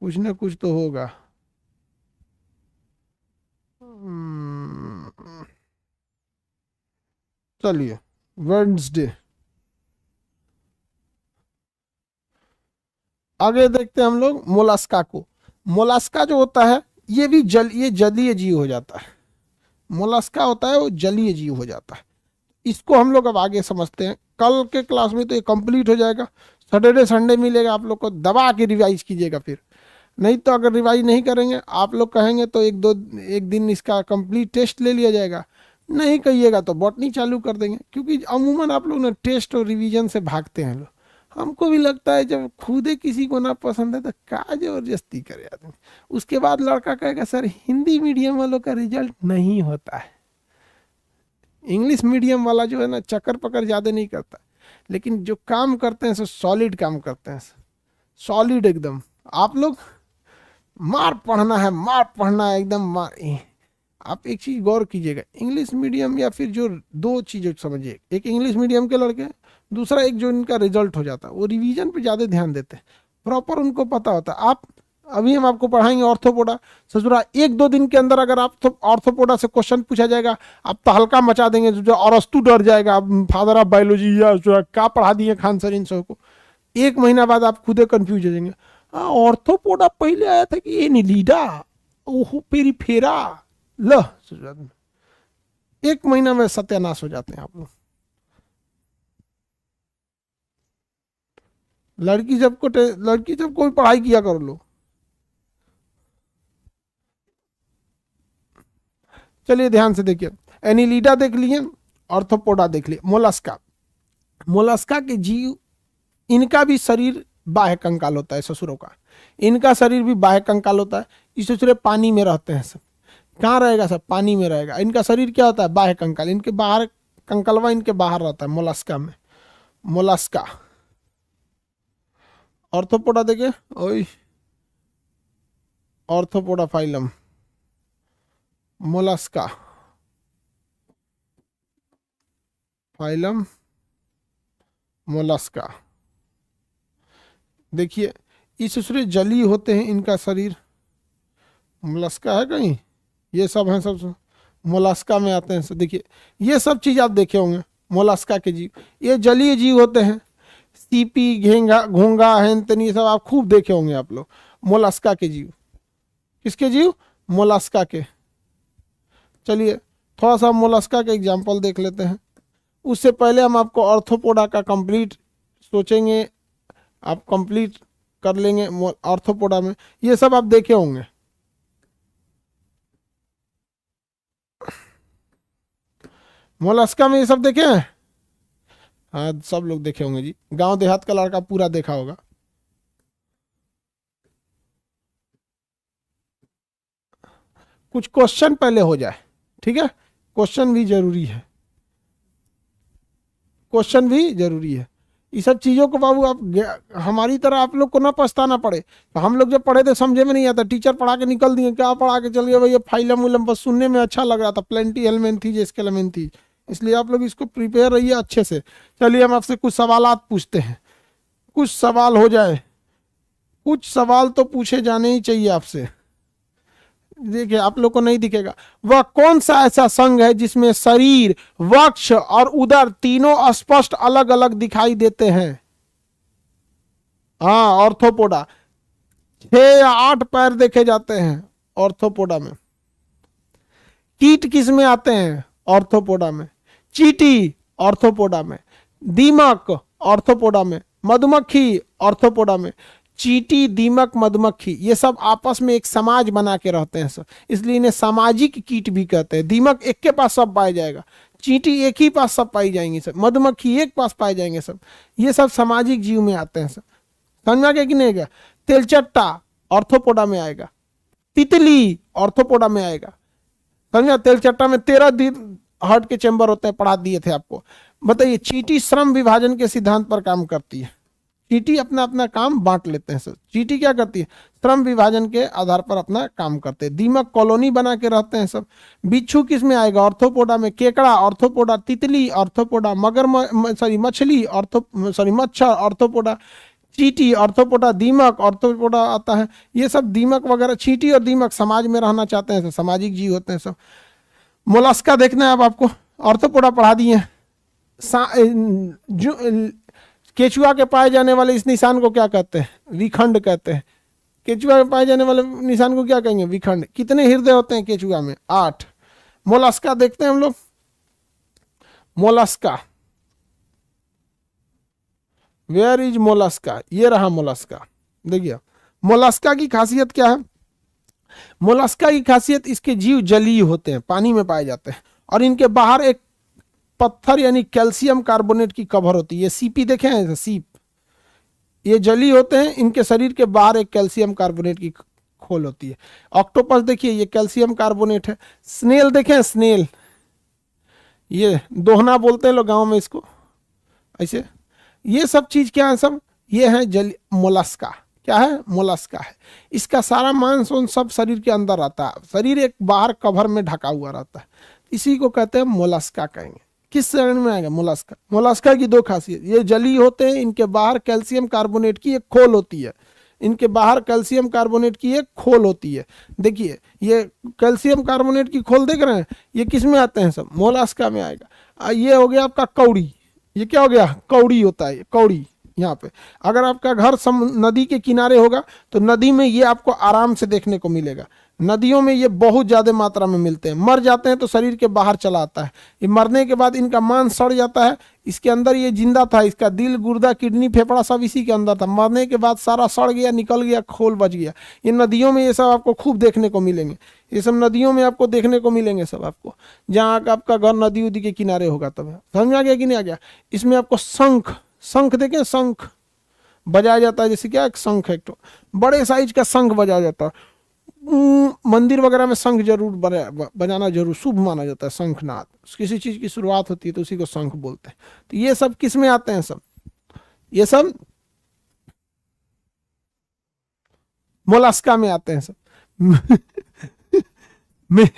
कुछ ना कुछ तो होगा। चलिए वेडनेसडे, आगे देखते हैं हम लोग मोलस्का को। मोलस्का जो होता है ये भी ये जलीय जीव हो जाता है। मोलस्का होता है वो जलीय जीव हो जाता है। इसको हम लोग अब आगे समझते हैं। कल के क्लास में तो ये कंप्लीट हो जाएगा। सैटरडे संडे मिलेगा, आप लोग को दबा के रिवाइज कीजिएगा। फिर नहीं तो अगर रिवाइज नहीं करेंगे आप लोग कहेंगे तो एक दिन इसका कंप्लीट टेस्ट ले लिया जाएगा। नहीं कहिएगा तो बॉटनी चालू कर देंगे, क्योंकि अमूमन आप लोग ना टेस्ट और रिवीजन से भागते हैं लोग। हमको भी लगता है जब खुदे किसी को ना पसंद है तो क्या जबरदस्ती करे आदमी। उसके बाद लड़का कहेगा सर हिंदी मीडियम वालों का रिजल्ट नहीं होता है, इंग्लिश मीडियम वाला जो है ना चक्कर पकड़ ज़्यादा नहीं करता, लेकिन जो काम करते हैं सो सॉलिड काम करते हैं, सॉलिड एकदम। आप लोग मार पढ़ना है एकदम मार। आप एक चीज़ गौर कीजिएगा, इंग्लिश मीडियम या फिर जो दो चीज़ें समझिए, एक इंग्लिश मीडियम के लड़के, दूसरा एक जो इनका रिजल्ट हो जाता है वो रिवीजन पे ज़्यादा ध्यान देते हैं, प्रॉपर उनको पता होता है। आप अभी हम आपको पढ़ाएंगे ऑर्थोपोडा, ससुरा 1-2 दिन के अंदर अगर आप तो ऑर्थोपोडा से क्वेश्चन पूछा जाएगा आप तो हल्का मचा देंगे, जो अरस्तु डर जाएगा, फादर ऑफ बायोलॉजी या क्या पढ़ा दिए खान सर इन सबको। 1 महीना बाद आप खुदे कंफ्यूज हो जाएंगे, ऑर्थोपोडा पहले आया था कि ये नीलीडा ओहो पेरीफेरा ल, 1 महीना में सत्यानाश हो जाते हैं आप लोग। लड़की जब कोई पढ़ाई किया कर लो। चलिए ध्यान से देखिए, एनिलीडा देख लिए, ऑर्थोपोडा देख लिए, मोलस्का के जीव, इनका भी शरीर बाह्य कंकाल होता है ससुरों का, इनका शरीर भी बाह्य कंकाल होता है। ये ससुरे पानी में रहते हैं सब, कहाँ रहेगा सब, पानी में रहेगा। इनका शरीर क्या होता है, बाह्य कंकाल, इनके बाहर कंकलवा इनके बाहर रहता है मोलस्का में। मोलस्का ऑर्थोपोडा देखिए, ओई arthropoda phylum, Mollusca phylum Mollusca. देखिए इस दूसरे जली होते हैं इनका शरीर, मोलस्का है कहीं, ये सब हैं, सब मोलस्का में आते हैं। देखिए ये सब चीज़ आप देखे होंगे, मोलस्का के जीव, ये जलीय जीव होते हैं, सीपी, घेंगा, घोंगा, हैंतनी, ये सब आप खूब देखे होंगे आप लोग। मोलस्का के जीव, किसके जीव, मोलस्का के। चलिए थोड़ा सा मोलस्का के एग्जाम्पल देख लेते हैं, उससे पहले हम आपको ऑर्थोपोडा का कंप्लीट सोचेंगे, आप कंप्लीट कर लेंगे। ऑर्थोपोडा में ये सब आप देखे होंगे, मोलस्का में ये सब देखे हैं, हाँ सब लोग देखे होंगे जी, गांव देहात का लड़का पूरा देखा होगा। कुछ क्वेश्चन पहले हो जाए, ठीक है, क्वेश्चन भी जरूरी है, क्वेश्चन भी जरूरी है। ये सब चीज़ों को बाबू आप हमारी तरह आप लोग को ना पछताना पड़े। तो हम लोग जब पढ़े थे समझे में नहीं आता, टीचर पढ़ा के निकल दिए, क्या पढ़ा के चल गए भैया, फाइलम उलम बस सुनने में अच्छा लग रहा था, प्लेंटी हेलमेंथी जेस्केलेमेंथी, इसलिए आप लोग इसको प्रिपेयर रहिए अच्छे से। चलिए हम आपसे कुछ सवालात पूछते हैं, कुछ सवाल हो जाए, कुछ सवाल तो पूछे जाने ही चाहिए आपसे। देखिए आप लोग को नहीं दिखेगा, वह कौन सा ऐसा संघ है जिसमें शरीर, वक्ष और उदर तीनों स्पष्ट अलग अलग दिखाई देते हैं। हाँ ऑर्थोपोडा, 6 या 8 पैर देखे जाते हैं ऑर्थोपोडा में। कीट किस में आते हैं, ऑर्थोपोडा में। चींटी ऑर्थोपोडा में, दीमक ऑर्थोपोडा में, मधुमक्खी ऑर्थोपोडा में। चींटी, दीमक, मधुमक्खी ये सब आपस में एक समाज बना के रहते हैं सब, इसलिए इन्हें सामाजिक कीट भी कहते हैं। दीमक एक के पास सब पाया जाएगा, चींटी एक ही पास सब पाई जाएंगी सब, मधुमक्खी एक पास पाए जाएंगे सब, ये सब सामाजिक जीव में आते हैं सब। समझ में कि नहीं गया। तेलचट्टा ऑर्थोपोडा में आएगा, तितली ऑर्थोपोडा में आएगा, समझा। तेलचट्टा में 13 हार्ट के चैम्बर होते हैं, पढ़ा दिए थे आपको। बताइए चींटी श्रम विभाजन के सिद्धांत पर काम करती है, चींटी अपना अपना काम बांट लेते हैं सर। चींटी क्या करती है, श्रम विभाजन के आधार पर अपना काम करते हैं। दीमक कॉलोनी बना के रहते हैं सब। बिच्छू किस में आएगा, ऑर्थोपोडा में। केकड़ा ऑर्थोपोडा, तितली ऑर्थोपोडा, मछली मच्छर ऑर्थोपोडा, चींटी ऑर्थोपोडा, दीमक ऑर्थोपोडा आता है। ये सब दीमक वगैरह, चींटी और दीमक समाज में रहना चाहते हैं, सामाजिक जीव होते हैं सब। मोलस्का देखना है अब आपको, ऑर्थोपोडा पढ़ा दिए हैं। केचुआ के पाए जाने वाले इस निशान को क्या कहते हैं, विखंड कहते हैं। केचुआ में पाए जाने वाले निशान को क्या कहेंगे, विखंड। कितने हृदय होते हैं केचुआ में, 8। मोलस्का देखते हैं हम लोग, मोलस्का, वेयर इज मोलस्का, ये रहा मोलस्का। देखिए मोलस्का की खासियत क्या है, मोलस्का की खासियत इसके जीव जलीय होते हैं, पानी में पाए जाते हैं, और इनके बाहर एक पत्थर यानी कैल्शियम कार्बोनेट की कवर होती है। ये सीपी देखे हैं, सीप, ये जली होते हैं, इनके शरीर के बाहर एक कैल्शियम कार्बोनेट की खोल होती है। ऑक्टोपस देखिए ये कैल्शियम कार्बोनेट है। स्नेल देखें, स्नेल, ये दोहना बोलते हैं लोग गांव में इसको ऐसे। ये सब चीज क्या है, सब ये है जल मोलस्का। क्या है, मोलस्का है। इसका सारा मांस उन सब शरीर के अंदर रहता है, शरीर एक बाहर कवर में ढका हुआ रहता है, इसी को कहते हैं मोलस्का कहेंगे। किस श्रेणी में आएगा, मोलस्का। मोलस्का की दो खासियत, ये जली होते हैं, इनके बाहर कैल्शियम कार्बोनेट की एक खोल होती है, इनके बाहर कैल्शियम कार्बोनेट की एक खोल होती है। देखिए ये कैल्शियम कार्बोनेट की खोल देख रहे हैं, ये किस में आते हैं, सब मोलस्का में आएगा। ये हो गया आपका कौड़ी, ये क्या हो गया, कौड़ी होता है, कौड़ी। यहाँ पे अगर आपका घर नदी के किनारे होगा तो नदी में ये आपको आराम से देखने को मिलेगा। नदियों में ये बहुत ज़्यादा मात्रा में मिलते हैं। मर जाते हैं तो शरीर के बाहर चला आता है। ये मरने के बाद इनका मांस सड़ जाता है। इसके अंदर ये जिंदा था, इसका दिल, गुर्दा, किडनी, फेफड़ा सब इसी के अंदर था। मरने के बाद सारा सड़ गया, निकल गया, खोल बच गया। ये नदियों में ये सब आपको खूब देखने को मिलेंगे। ये सब नदियों में आपको देखने को मिलेंगे सब आपको, जहाँ आपका घर नदी उदी के किनारे होगा तब। समझ आ गया कि नहीं आ गया। इसमें आपको शंख, शंख देखें, शंख बजाया जाता है। जैसे क्या, एक शंख है, एक तो बड़े साइज का शंख बजाया जाता है। मंदिर वगैरह में शंख जरूर बजाना जरूर शुभ माना जाता है। शंखनाद, किसी चीज की शुरुआत होती है तो उसी को शंख बोलते हैं। तो ये सब किस में आते हैं, सब ये सब मोलस्का में आते हैं सब। मैं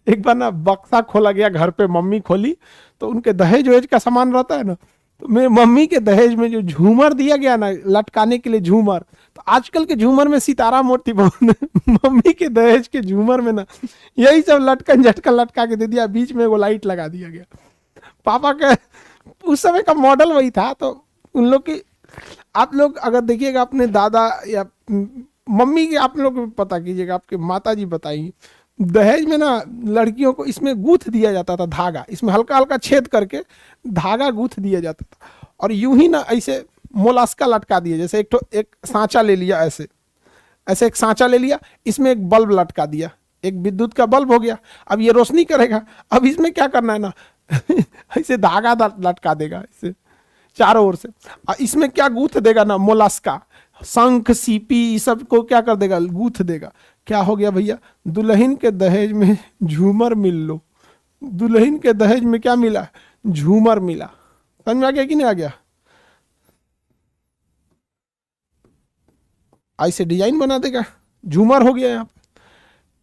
एक बार ना बक्सा खोला गया घर पे, मम्मी खोली तो उनके दहेज वहेज का सामान रहता है ना, तो मेरे मम्मी के दहेज में जो झूमर दिया गया ना लटकाने के लिए, झूमर, तो आजकल के झूमर में सितारा मोती मम्मी के दहेज के झूमर में ना यही सब लटकन झटकन लटका के दे दिया, बीच में वो लाइट लगा दिया गया। पापा का उस समय का मॉडल वही था। तो उन लोग की, आप लोग अगर देखिएगा अपने दादा या मम्मी के, आप लोग पता कीजिएगा, आपके माता जी बताइए, दहेज में ना लड़कियों को इसमें गूंथ दिया जाता था धागा, इसमें हल्का हल्का छेद करके धागा गूंथ दिया जाता था, और यूं ही ना ऐसे मोलस्का लटका दिया। जैसे एक सांचा ले लिया, ऐसे ऐसे एक सांचा ले लिया, इसमें एक बल्ब लटका दिया, एक विद्युत का बल्ब हो गया। अब ये रोशनी करेगा। अब इसमें क्या करना है ना ऐसे धागा लटका देगा इससे चारों ओर से, और इसमें क्या गूंथ देगा ना, मोलस्का, शंख, सीपी, सबको क्या कर देगा, गूंथ देगा। क्या हो गया भैया, दुल्हन के दहेज में झूमर मिल लो। दुल्हन के दहेज में क्या मिला, झूमर मिला। समझ में आ गया कि नहीं आ गया। ऐसे डिजाइन बना देगा, झूमर हो गया यहाँ पे।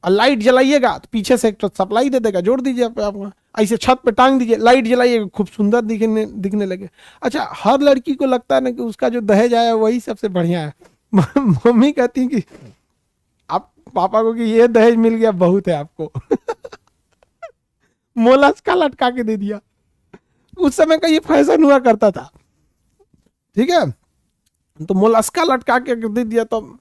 और लाइट जलाइएगा तो पीछे से एक सप्लाई दे देगा, जोड़ दीजिए आपको, ऐसे छत पे टांग दीजिए, लाइट जलाइएगा, खूब सुंदर दिखने लगे। अच्छा, हर लड़की को लगता है ना कि उसका जो दहेज आया वही सबसे बढ़िया है। मम्मी कहती है कि आप पापा को कि ये दहेज मिल गया, बहुत है आपको। मोलस्का लटका के दे दिया। उस समय का ये फैशन हुआ करता था, ठीक है। तो मोलस्का लटका के दे दिया तो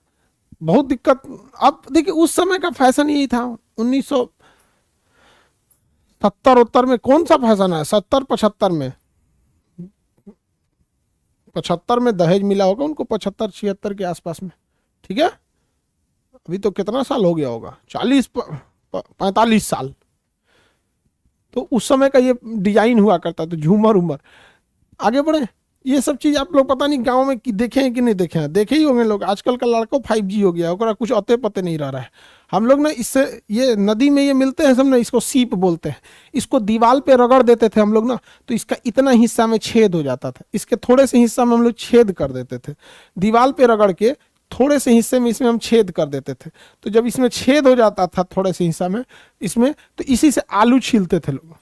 बहुत दिक्कत। अब देखिए उस समय का फैशन यही था। 1970 में कौन सा फैशन है, 70-75 में, 75 में दहेज मिला होगा उनको, 75-76 के आसपास में, ठीक है। अभी तो कितना साल हो गया होगा, 40-45 साल। तो उस समय का ये डिजाइन हुआ करता था, झूमर उमर। आगे बढ़े, ये सब चीज आप लोग पता नहीं गांव में कि देखे हैं कि नहीं देखे हैं, देखे ही होंगे लोग। आजकल का लड़कों 5G हो गया, ओकरा कुछ अते पते नहीं रह रहा है। हम लोग ना इससे, ये नदी में ये मिलते हैं सब ना, इसको सीप बोलते हैं। इसको दीवार पे रगड़ देते थे हम लोग ना, तो इसका इतना हिस्सा में छेद हो जाता था, इसके थोड़े से हिस्सा में हम लोग छेद कर देते थे। दीवार पे रगड़ के थोड़े से हिस्से में इसमें हम छेद कर देते थे। तो जब इसमें छेद हो जाता था थोड़े से हिस्सा में इसमें, तो इसी से आलू छीलते थे लोग।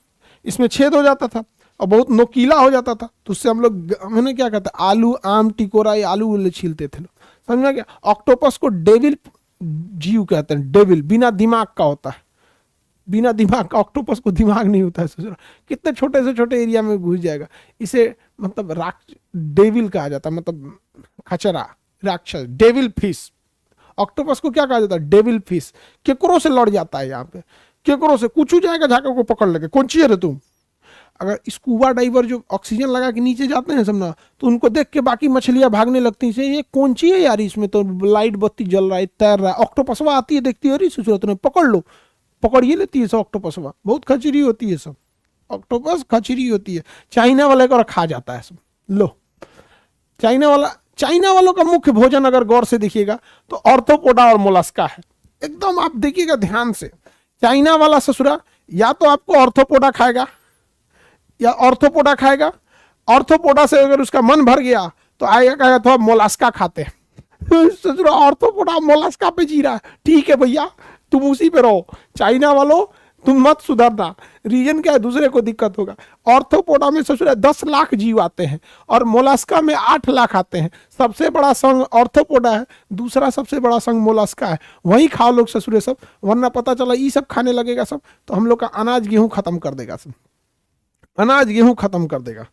इसमें छेद हो जाता था और बहुत नोकीला हो जाता था, तो उससे हम लोग, मैंने क्या कहता, आलू, आम, टिकोरा, ये आलू वाले छीलते थे लोग। समझ में क्या। ऑक्टोपस को डेविल जीव कहते हैं। डेविल बिना दिमाग का होता है, बिना दिमाग का। ऑक्टोपस को दिमाग नहीं होता है। सोच रहा कितने छोटे से छोटे एरिया में घुस जाएगा। इसे मतलब डेविल कहा जाता है, मतलब खचरा, राक्षस, डेविल फिश। ऑक्टोपस को क्या कहा जाता है, डेविल फिश। केकरों से लड़ जाता है यहाँ पे, केकरों से कुछ जाएगा, जाकर को पकड़ लेके, कौन चाहिए रे तुम। अगर स्कूबा डाइवर जो ऑक्सीजन लगा के नीचे जाते हैं सब ना, तो उनको देख के बाकी मछलियां भागने लगती हैं, ये कौन ची है यार, इसमें तो लाइट बत्ती जल रहा है, तैर रहा है। ऑक्टोपसवा आती है, देखती है, अरे सूरत में पकड़ लो, पकड़िए लेती है सब ऑक्टोपसवा, बहुत खचरी होती है सब, ऑक्टोपस खचरी होती है, चाइना वाले को खा जाता है सब। लो चाइना वालों का मुख्य भोजन अगर गौर से देखिएगा तो ऑर्थोपोडा और मोलस्का है। एकदम आप देखिएगा ध्यान से, चाइना वाला ससुरा या तो आपको ऑर्थोपोडा खाएगा या ऑर्थोपोडा खाएगा, ऑर्थोपोडा से अगर उसका मन भर गया तो आएगा कहेगा तो आप मोलस्का खाते हैं। ससुरा ऑर्थोपोडा मोलस्का पे जी रहा है, ठीक है भैया तुम उसी पे रहो, चाइना वालों तुम मत सुधरना, रीजन क्या है दूसरे को दिक्कत होगा। ऑर्थोपोडा में ससुरा 10 लाख जीव आते हैं और मोलस्का में 8 लाख आते हैं। सबसे बड़ा संघ ऑर्थोपोडा है, दूसरा सबसे बड़ा संघ मोलस्का है, वही खाओ लोग ससुरे सब, वरना पता चला ये सब खाने लगेगा सब तो हम लोग का अनाज गेहूं खत्म कर देगा सब, अनाज गेहूं खत्म कर देगा।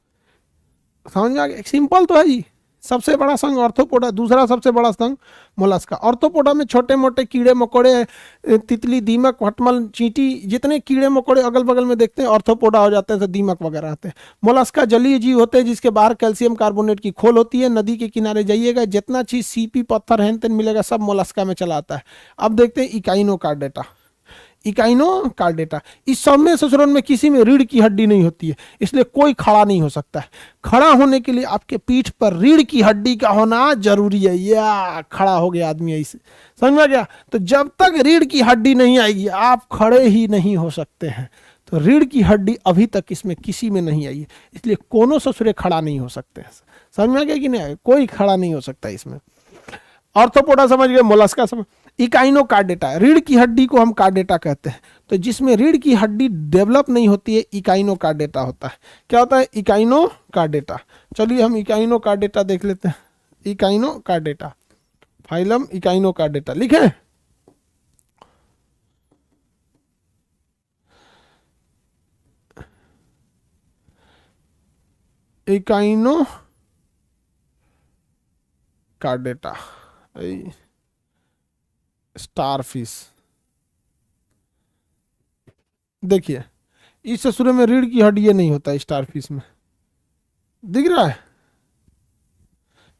समझ में आ गया, सिंपल तो है जी। सबसे बड़ा संघ ऑर्थोपोडा, दूसरा सबसे बड़ा संघ मोलस्का। ऑर्थोपोडा में छोटे मोटे कीड़े मकोड़े, तितली, दीमक, भटमल, चींटी, जितने कीड़े मकोड़े अगल बगल में देखते हैं ऑर्थोपोडा हो जाते हैं, तो दीमक वगैरह आते हैं। मोलस्का जलीय जीव होते हैं जिसके बाहर कैल्शियम कार्बोनेट की खोल होती है। नदी के किनारे जाइएगा जितना चीज सीपी पत्थर हेन तेन मिलेगा सब मोलस्का में चला आता है। अब देखते हैं इकाइनोकार्डेटा। इकाइनोकार्डेटा इस सब में ससुरन में किसी में रीढ़ की हड्डी नहीं होती है, इसलिए कोई खड़ा नहीं हो सकता है। खड़ा होने के लिए आपके पीठ पर रीढ़ की हड्डी का होना जरूरी है, या खड़ा हो गया आदमी ऐसे, समझ में आ गया। तो जब तक रीढ़ की हड्डी नहीं आएगी आप खड़े ही नहीं हो सकते हैं। तो रीढ़ की हड्डी अभी तक इसमें किसी में नहीं आई है, इसलिए कोनो ससुरे खड़ा नहीं हो सकते हैं। समझ में आ गया कि नहीं, कोई खड़ा नहीं हो सकता इसमें। ऑर्थोपोडा समझ गए, मोलस्का समझ। इकाइनोकार्डेटा, रीढ़ की हड्डी को हम कार्डेटा कहते हैं। तो जिसमें रीढ़ की हड्डी डेवलप नहीं होती है इकाइनोकार्डेटा होता है। क्या होता है इकाइनोकार्डेटा। चलिए हम इकाइनोकार्डेटा देख लेते हैं। इकाइनोकार्डेटा, फाइलम इकाइनोकार्डेटा लिखें। इकाइनोकार्डेटा, स्टारफिश। देखिए इस ससुरे में रीढ़ की हड्डी नहीं होता है, स्टारफिश में दिख रहा है।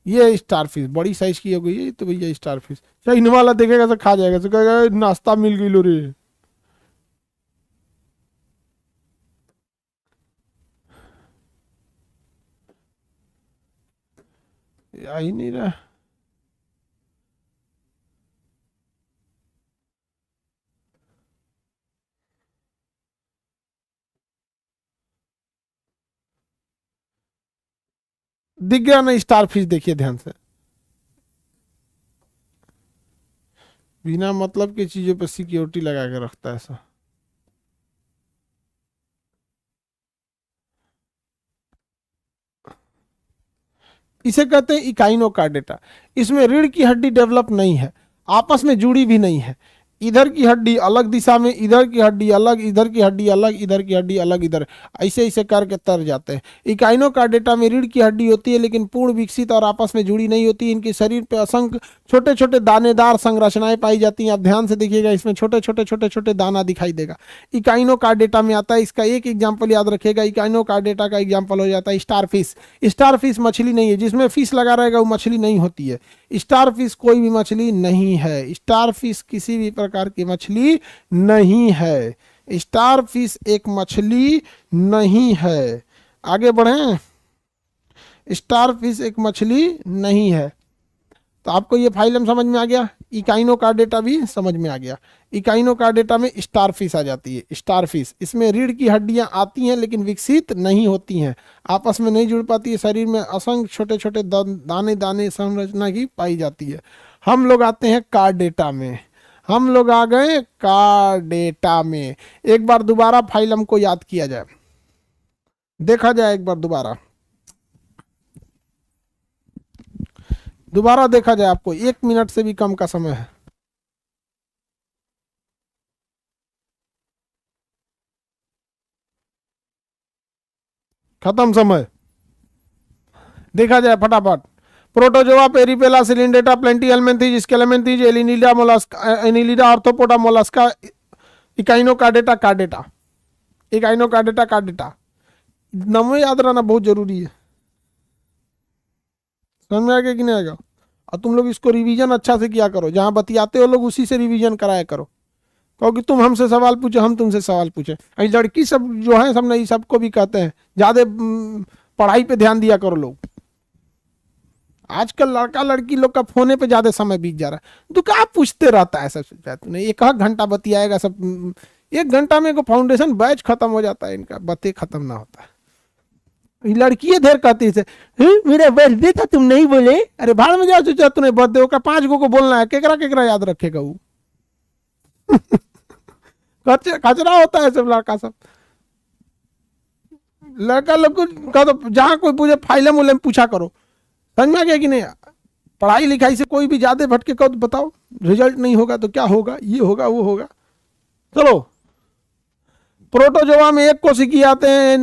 ये स्टारफिश बड़ी साइज की हो गई है, तो भैया स्टारफिश चाइना वाला देखेगा तो खा जाएगा, तो कहेगा नाश्ता मिल गई लो रे। आ ही नहीं रहा। दिख गया ना स्टारफिश, देखिए ध्यान से, बिना मतलब की चीजों पर सिक्योरिटी लगा के रखता है ऐसा। इसे कहते हैं इकाइनोकार्डेटा। इसमें रीढ़ की हड्डी डेवलप नहीं है, आपस में जुड़ी भी नहीं है। इधर की हड्डी अलग दिशा में, इधर की हड्डी अलग, इधर की हड्डी अलग, इधर की हड्डी अलग, इधर ऐसे ऐसे करके तर जाते हैं। इकाइनोकार्डेटा में रीढ़ की हड्डी होती है लेकिन पूर्ण विकसित और आपस में जुड़ी नहीं होती। इनके शरीर पे असंख्य छोटे छोटे दानेदार संरचनाएं पाई जाती हैं। आप ध्यान से देखिएगा, इसमें छोटे छोटे छोटे छोटे दाना दिखाई देगा। इकाइनोकार्डेटा में आता है। इसका एक एग्जाम्पल याद रखिएगा, इकाइनोकार्डेटा का एग्जाम्पल हो जाता है स्टारफिश। स्टारफिश मछली नहीं है, जिसमें फिश लगा रहेगा वो मछली नहीं होती है। स्टारफिश कोई भी मछली नहीं है, स्टारफिश किसी भी प्रकार की मछली नहीं है। स्टारफिश एक मछली नहीं है। आगे बढ़ें, स्टारफिश एक मछली नहीं है। तो आपको ये फाइलम समझ में आ गया, इकाइनोकार्डेटा भी समझ में आ गया। इकाइनोकार्डेटा में स्टारफिश आ जाती है। स्टारफिश, इसमें रीढ़ की हड्डियां आती हैं लेकिन विकसित नहीं होती हैं, आपस में नहीं जुड़ पाती है। शरीर में असंख्य छोटे छोटे दाने दाने संरचना की पाई जाती है। हम लोग आते हैं कार्डेटा में। हम लोग आ गए कार्डेटा में। एक बार दोबारा फाइलम को याद किया जाए, देखा जाए एक बार दोबारा देखा जाए। आपको 1 मिनट से भी कम का समय है। खत्म समय, देखा जाए फटाफट। Protozoa, Porifera, Coelenterata, Platyhelminthes, Aschelminthes, एलिनीडा, Mollusca, Annelida, Arthropoda, Mollusca, Echinodermata, Chordata. Echinodermata, Chordata, नाम याद रहना बहुत जरूरी है। समझ में आएगा कि नहीं आएगा? और तुम लोग इसको रिवीजन अच्छा से किया करो, जहां बतियाते हो लोग उसी से रिवीजन कराया करो। कहो कि तुम हमसे सवाल पूछो, हम तुमसे सवाल पूछे। अभी लड़की सब जो है सब नहीं, सबको भी कहते हैं ज्यादा पढ़ाई पे ध्यान दिया करो लोग। आजकल लड़का लड़की लोग का फोने पे ज्यादा समय बीत जा रहा है। तो क्या पूछते रहता है सबसे, तूने एक घंटा बतियाएगा सब, 1 घंटा में को फाउंडेशन बैच खत्म हो जाता है, इनका बते खत्म ना होता है। लड़की देर कहती है मेरा बर्थडे था तुम नहीं बोले, अरे भाड़ में जाओ सोचा तूने बर्थडे का 5 गो को बोलना है, केकरा केकरा याद रखेगा वो। कचरा होता है सब लड़का सब। लड़का लोग को कह दो जहां कोई पूछे फाइलम उलम पूछा करो, समझ में आ गया कि नहीं। पढ़ाई लिखाई से कोई भी ज्यादा भटके कहो तो बताओ, रिजल्ट नहीं होगा तो क्या होगा, ये होगा वो होगा। चलो प्रोटोजोआ में 1 कोशिकी आते हैं,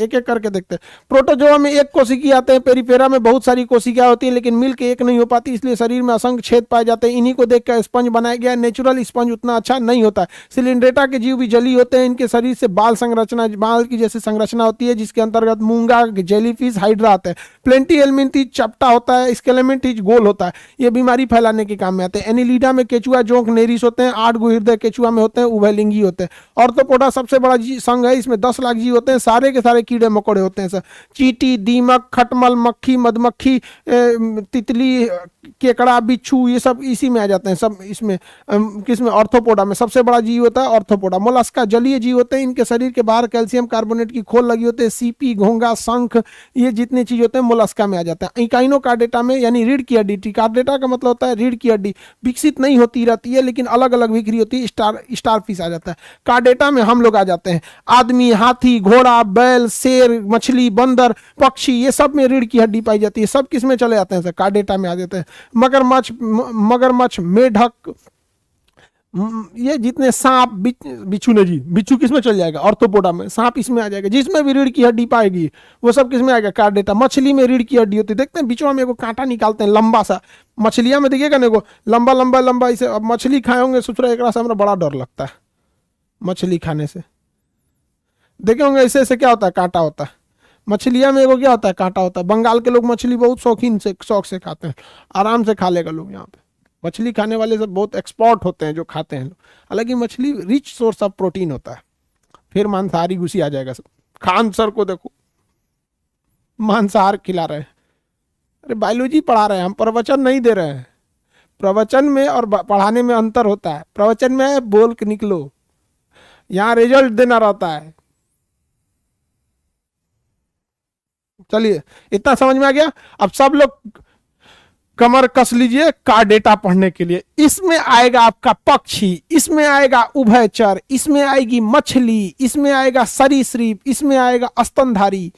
एक एक करके देखते हैं। प्रोटोजोआ में 1 कोशिकी आते हैं, पेरिफेरा में बहुत सारी कोशिकाएं होती हैं, लेकिन मिलकर एक नहीं हो पाती, इसलिए शरीर में असंख्य छेद पाए जाते हैं। इन्हीं को देखकर स्पंज बनाया गया। नेचुरल स्पंज उतना अच्छा नहीं होता है। सिलिंड्रेटा के जीव भी जली होते हैं। इनके शरीर से बाल संरचना, बाल की जैसे संरचना होती है, जिसके अंतर्गत मूंगा, जेलीफिश, हाइड्रा आते हैं। प्लेंटी एलमिंथीज चपटा होता है, स्केलेमेंथीज गोल होता है। ये बीमारी फैलाने के काम में आते हैं। एनिलीडा में केचुआ, जोंक, नेरिस होते हैं। 8 गो हृदय केचुआ में होते हैं, उभयलिंगी होते हैं। ऑर्थोपोडा सबसे बड़ा संघ है, इसमें 10 लाख जीव होते हैं, सारे के सारे कीड़े मकोड़े होते हैं सर। चींटी, दीमक, खटमल, मक्खी, मधुमक्खी, तितली, केकड़ा, बिच्छू, ये सब इसी में आ जाते हैं सब। इसमें किसमें, ऑर्थोपोडा में सबसे बड़ा जीव होता है ऑर्थोपोडा। मोलस्का जलीय जीव होते हैं, इनके शरीर के बाहर कैल्शियम कार्बोनेट की खोल लगी होती है। सीपी, घोंगा, शंख, ये जितने चीज होते हैं मोलस्का में आ जाता है। इकाइनोकार्डेटा में, यानी रीढ़ की हड्डी, टिकार्डेटा का मतलब होता है रीढ़ की हड्डी, विकसित नहीं होती रहती है, लेकिन अलग अलग बिखरी होती है। स्टार फिश आ जाता है। कार्डेटा में हम लोग आ जाते हैं। आदमी, हाथी, घोड़ा, बैल, शेर, मछली, बंदर, पक्षी, ये सब में रीढ़ की हड्डी पाई जाती है। सब किस में चले जाते हैं सर, कार्डेटा में आ जाते हैं। मगरमच्छ, मेढक, ये जितने सांप, बिच्छू ने जी, बिच्छू किस में चल जाएगा, ऑर्थोपोडा में। सांप इसमें आ जाएगा, जिसमें भी रीढ़ की हड्डी पाएगी वो सब किस में आएगा, कार्डेटा। मछली में रीढ़ की हड्डी होती है, देखते हैं बीचों में एगो कांटा निकालते हैं लंबा सा, मछलियां में देखिएगा ना एगो लंबा लंबा लंबा। इसे अब मछली खाए होंगे, सुथरा, एक से हमारा बड़ा डर लगता है मछली खाने से। देखे होंगे ऐसे ऐसे क्या होता है, कांटा होता है। मछलियां में एगो क्या होता है, कांटा होता है। बंगाल के लोग मछली बहुत शौकीन से, शौक से खाते हैं, आराम से खा लेगा लोग। यहाँ पे मछली खाने वाले सब बहुत एक्सपर्ट होते हैं जो खाते हैं लोग। हालांकि मछली रिच सोर्स ऑफ प्रोटीन होता है। फिर मांसाहारी घुसी आ जाएगा सब। खान सर को देखो, मांसाहार खिला रहे हैं। अरे बायोलॉजी पढ़ा रहे हैं हम, प्रवचन नहीं दे रहे हैं। प्रवचन में और पढ़ाने में अंतर होता है। प्रवचन में बोल के निकलो, यहाँ रिजल्ट देना रहता है। चलिए इतना समझ में आ गया। अब सब लोग कमर कस लीजिए कार्डेटा पढ़ने के लिए। इसमें आएगा आपका पक्षी, इसमें आएगा उभयचर, इसमें आएगी मछली, इसमें आएगा सरीसृप, इसमें आएगा स्तनधारी।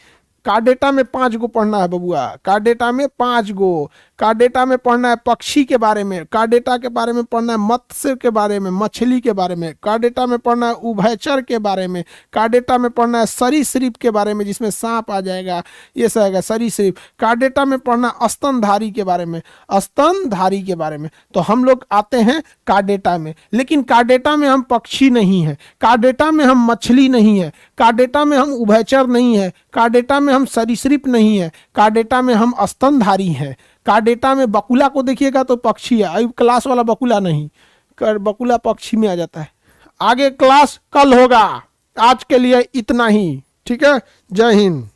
कार्डेटा में 5 गो पढ़ना है बबुआ, कार्डेटा में 5 गो। कार्डेटा में पढ़ना है पक्षी के बारे में, कार्डेटा के बारे में पढ़ना है मत्स्य के बारे में, मछली के बारे में, कार्डेटा में पढ़ना है उभयचर के बारे में, कार्डेटा में पढ़ना है सरीसृप के बारे में, जिसमें सांप आ जाएगा, ये सब आएगा सरीसृप। कार्डेटा में पढ़ना स्तनधारी के बारे में, स्तनधारी के बारे में। तो हम लोग आते हैं कार्डेटा में, लेकिन कार्डेटा में हम पक्षी नहीं है, कार्डेटा में हम मछली नहीं है, कार्डेटा में हम उभयचर नहीं है, कार्डेटा में हम सरीसृप नहीं है, कार्डेटा में हम स्तनधारी हैं। कार्डेटा में बकुला को देखिएगा तो पक्षी है, अभी क्लास वाला बकुला नहीं, बकुला पक्षी में आ जाता है। आगे क्लास कल होगा, आज के लिए इतना ही, ठीक है। जय हिंद।